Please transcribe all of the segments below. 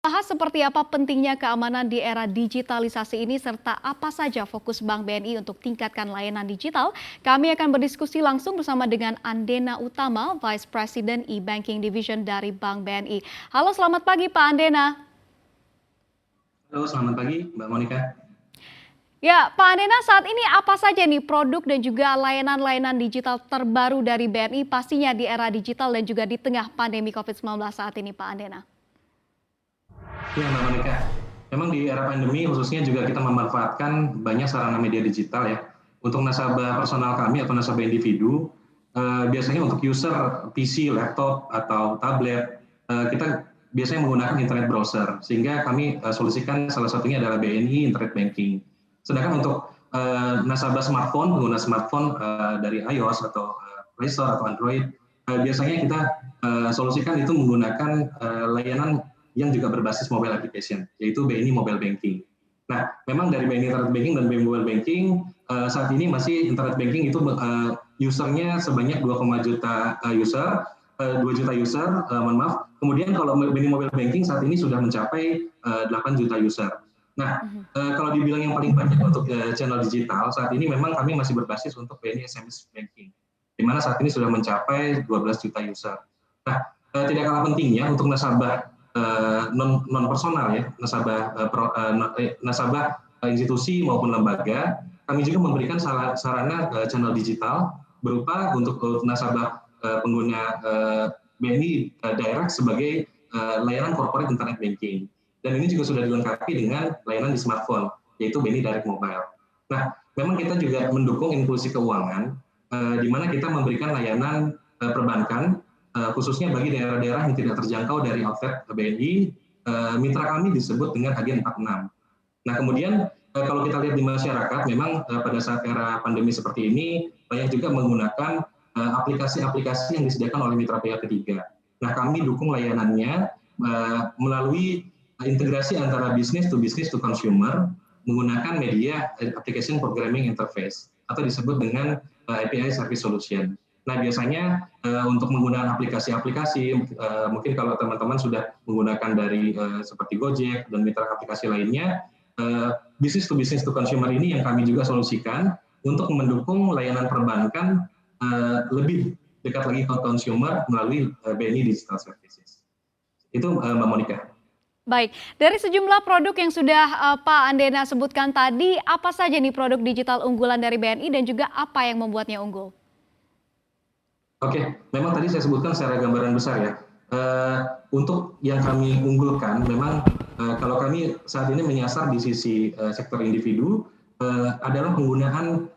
Bahas seperti apa pentingnya keamanan di era digitalisasi ini serta apa saja fokus Bank BNI untuk tingkatkan layanan digital, kami akan berdiskusi langsung bersama dengan Andena Utama, Vice President e-Banking Division dari Bank BNI. Halo, selamat pagi Pak Andena. Halo, selamat pagi Mbak Monica. Ya, Pak Andena, saat ini apa saja nih produk dan juga layanan-layanan digital terbaru dari BNI pastinya di era digital dan juga di tengah pandemi COVID-19 saat ini, Pak Andena? Ya Mbak Monica, memang di era pandemi khususnya juga kita memanfaatkan banyak sarana media digital ya. Untuk nasabah personal kami atau nasabah individu, biasanya untuk user PC, laptop, atau tablet, kita biasanya menggunakan internet browser. Sehingga kami solusikan salah satunya adalah BNI Internet Banking. Sedangkan untuk nasabah smartphone, pengguna smartphone dari iOS atau Play Store atau Android, biasanya kita solusikan itu menggunakan layanan yang juga berbasis mobile application, yaitu BNI Mobile Banking. Nah, memang dari BNI Internet Banking dan BNI Mobile Banking, saat ini masih Internet Banking itu usernya sebanyak 2, juta user, 2 juta user, mohon maaf. Kemudian kalau BNI Mobile Banking saat ini sudah mencapai 8 juta user. Nah, kalau dibilang yang paling banyak untuk channel digital, saat ini memang kami masih berbasis untuk BNI SMS Banking, di mana saat ini sudah mencapai 12 juta user. Nah, tidak kalah pentingnya untuk nasabah non personal ya, nasabah institusi maupun lembaga, kami juga memberikan sarana channel digital berupa untuk nasabah pengguna BNI Direct sebagai layanan corporate internet banking. Dan ini juga sudah dilengkapi dengan layanan di smartphone, yaitu BNI Direct Mobile. Nah, memang kita juga mendukung inklusi keuangan, di mana kita memberikan layanan perbankan khususnya bagi daerah-daerah yang tidak terjangkau dari outlet BNI, mitra kami disebut dengan Agen 46. Nah, kemudian kalau kita lihat di masyarakat, memang pada saat era pandemi seperti ini, banyak juga menggunakan aplikasi-aplikasi yang disediakan oleh mitra pihak ketiga. Nah, kami dukung layanannya melalui integrasi antara business to consumer menggunakan media application programming interface atau disebut dengan API Service Solution. Nah, biasanya untuk menggunakan aplikasi-aplikasi, mungkin kalau teman-teman sudah menggunakan dari seperti Gojek dan mitra aplikasi lainnya, business to consumer ini yang kami juga solusikan untuk mendukung layanan perbankan lebih dekat lagi ke consumer melalui BNI Digital Services. Itu Mbak Monica. Baik, dari sejumlah produk yang sudah Pak Andena sebutkan tadi, apa saja nih produk digital unggulan dari BNI dan juga apa yang membuatnya unggul? Oke, memang tadi saya sebutkan secara gambaran besar ya. Untuk yang kami unggulkan, memang kalau kami saat ini menyasar di sisi sektor individu adalah penggunaan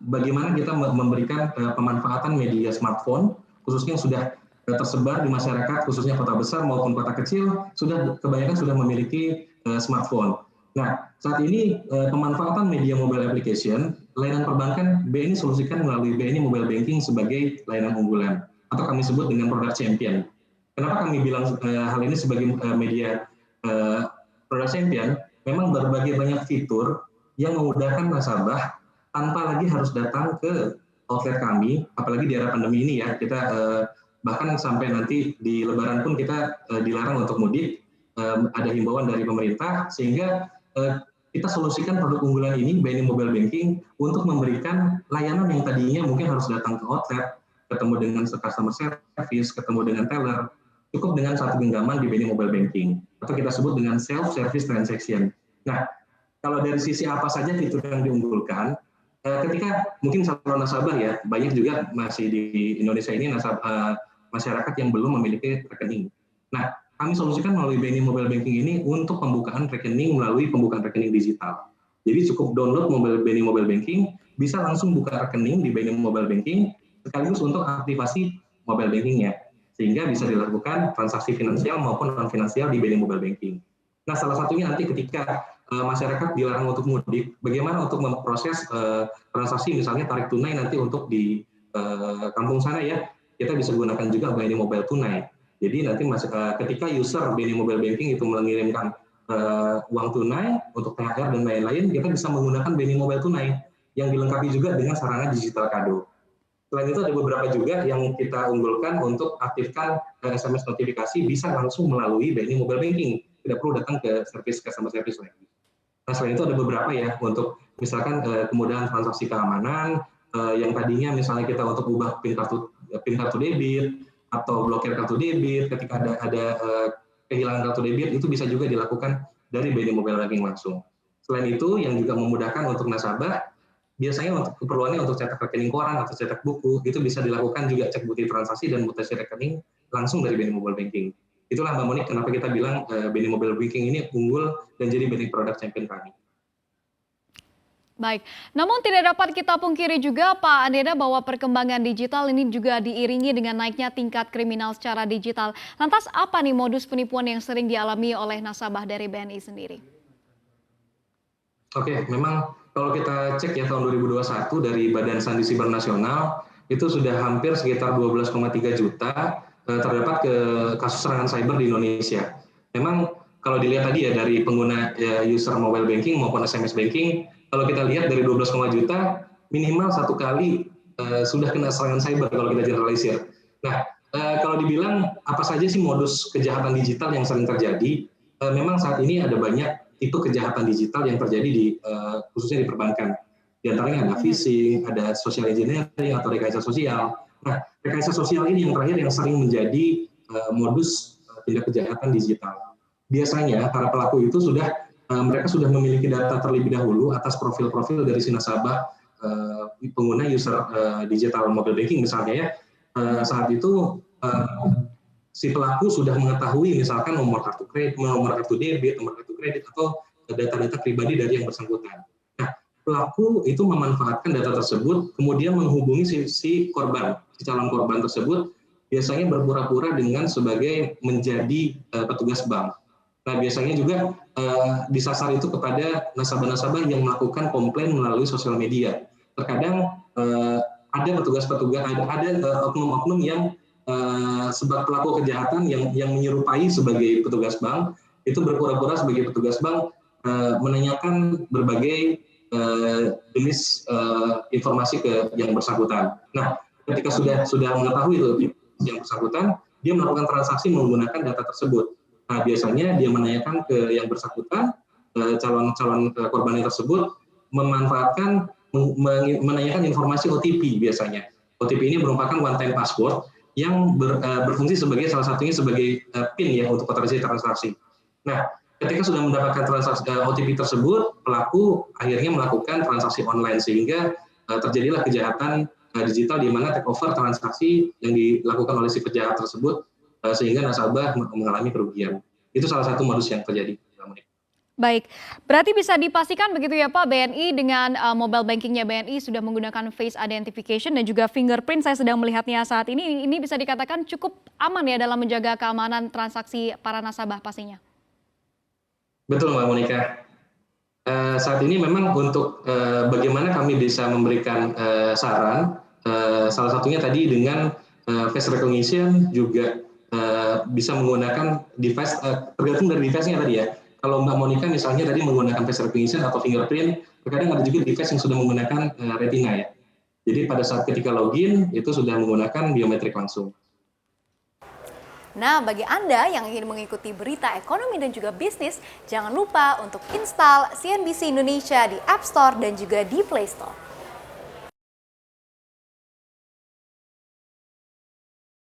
bagaimana kita memberikan pemanfaatan media smartphone, khususnya yang sudah tersebar di masyarakat, khususnya kota besar maupun kota kecil, kebanyakan sudah memiliki smartphone. Nah, saat ini pemanfaatan media mobile application, layanan perbankan BNI solusikan melalui BNI Mobile Banking sebagai layanan unggulan, atau kami sebut dengan produk champion. Kenapa kami bilang hal ini sebagai media produk champion? Memang berbagai banyak fitur yang memudahkan nasabah tanpa lagi harus datang ke outlet kami, apalagi di era pandemi ini ya, kita bahkan sampai nanti di Lebaran pun kita dilarang untuk mudik, ada himbauan dari pemerintah, sehingga kita solusikan produk unggulan ini, BNI Mobile Banking, untuk memberikan layanan yang tadinya mungkin harus datang ke outlet, ketemu dengan customer service, ketemu dengan teller, cukup dengan satu genggaman di BNI Mobile Banking, atau kita sebut dengan self-service transaction. Nah, kalau dari sisi apa saja fitur yang diunggulkan, ketika mungkin calon nasabah ya, banyak juga masih di Indonesia ini masyarakat yang belum memiliki rekening. Nah, kami solusikan melalui BNI Mobile Banking ini untuk pembukaan rekening melalui pembukaan rekening digital. Jadi cukup download BNI Mobile Banking, bisa langsung buka rekening di BNI Mobile Banking, sekaligus untuk aktivasi mobile bankingnya, sehingga bisa dilakukan transaksi finansial maupun non-finansial di BNI Mobile Banking. Nah, salah satunya nanti ketika masyarakat dilarang untuk mudik, bagaimana untuk memproses transaksi misalnya tarik tunai nanti untuk di kampung sana ya, kita bisa gunakan juga BNI Mobile Tunai. Jadi nanti ketika user BNI Mobile Banking itu mengirimkan uang tunai untuk THR dan lain-lain, kita bisa menggunakan BNI Mobile Tunai yang dilengkapi juga dengan sarana digital kado. Selain itu ada beberapa juga yang kita unggulkan untuk aktifkan SMS notifikasi bisa langsung melalui BNI Mobile Banking tidak perlu datang ke customer service lagi. Nah, selain itu ada beberapa ya untuk misalkan kemudahan transaksi keamanan yang tadinya misalnya kita untuk ubah PIN kartu debit atau blokir kartu debit ketika ada kehilangan kartu debit itu bisa juga dilakukan dari BNI Mobile Banking langsung. Selain itu yang juga memudahkan untuk nasabah biasanya untuk keperluannya untuk cetak rekening koran atau cetak buku itu bisa dilakukan juga cek bukti transaksi dan mutasi rekening langsung dari BNI Mobile Banking. Itulah Mbak Monik kenapa kita bilang BNI Mobile Banking ini unggul dan jadi BNI product champion kami. Baik, namun tidak dapat kita pungkiri juga Pak Andena bahwa perkembangan digital ini juga diiringi dengan naiknya tingkat kriminal secara digital. Lantas apa nih modus penipuan yang sering dialami oleh nasabah dari BNI sendiri? Oke, memang kalau kita cek ya tahun 2021 dari Badan Sandi Siber Nasional itu sudah hampir sekitar 12,3 juta terdapat ke kasus serangan cyber di Indonesia. Memang kalau dilihat tadi ya dari pengguna user mobile banking maupun SMS banking, kalau kita lihat dari 12, juta minimal satu kali sudah kena serangan cyber kalau kita generalisir. Nah, kalau dibilang apa saja sih modus kejahatan digital yang sering terjadi, memang saat ini ada banyak tipe kejahatan digital yang terjadi di khususnya di perbankan. Di antaranya ada phishing, ada social engineering atau rekayasa sosial. Nah, rekayasa sosial ini yang terakhir yang sering menjadi modus tindak kejahatan digital. Biasanya para pelaku itu mereka sudah memiliki data terlebih dahulu atas profil-profil dari si nasabah pengguna user digital mobile banking misalnya ya. Saat itu si pelaku sudah mengetahui misalkan nomor kartu debit, nomor kartu kredit atau data-data pribadi dari yang bersangkutan. Nah, pelaku itu memanfaatkan data tersebut kemudian menghubungi si calon korban tersebut biasanya berpura-pura dengan sebagai menjadi petugas bank. Nah, biasanya juga disasar itu kepada nasabah-nasabah yang melakukan komplain melalui sosial media. Terkadang ada oknum-oknum yang sebab pelaku kejahatan yang menyerupai sebagai petugas bank, itu berpura-pura sebagai petugas bank menanyakan berbagai jenis informasi ke yang bersangkutan. Nah, ketika sudah mengetahui itu yang bersangkutan, dia melakukan transaksi menggunakan data tersebut. Nah, biasanya dia menanyakan ke yang bersangkutan, calon korban tersebut memanfaatkan menanyakan informasi OTP biasanya. OTP ini merupakan one time password yang berfungsi sebagai salah satunya sebagai PIN ya untuk otorisasi transaksi. Nah, ketika sudah mendapatkan transaksi OTP tersebut, pelaku akhirnya melakukan transaksi online sehingga terjadilah kejahatan digital di mana take over transaksi yang dilakukan oleh si penjahat tersebut sehingga nasabah mengalami kerugian. Itu salah satu modus yang terjadi. Baik, berarti bisa dipastikan begitu ya Pak, BNI dengan mobile bankingnya BNI sudah menggunakan face identification dan juga fingerprint, saya sedang melihatnya saat ini bisa dikatakan cukup aman ya dalam menjaga keamanan transaksi para nasabah pastinya. Betul Mbak Monika. Saat ini memang untuk bagaimana kami bisa memberikan saran, salah satunya tadi dengan face recognition juga bisa menggunakan device, tergantung dari device-nya tadi ya. Kalau Mbak Monika misalnya tadi menggunakan face recognition atau fingerprint, terkadang ada juga device yang sudah menggunakan retina ya. Jadi pada saat ketika login itu sudah menggunakan biometrik langsung. Nah, bagi Anda yang ingin mengikuti berita ekonomi dan juga bisnis, jangan lupa untuk install CNBC Indonesia di App Store dan juga di Play Store.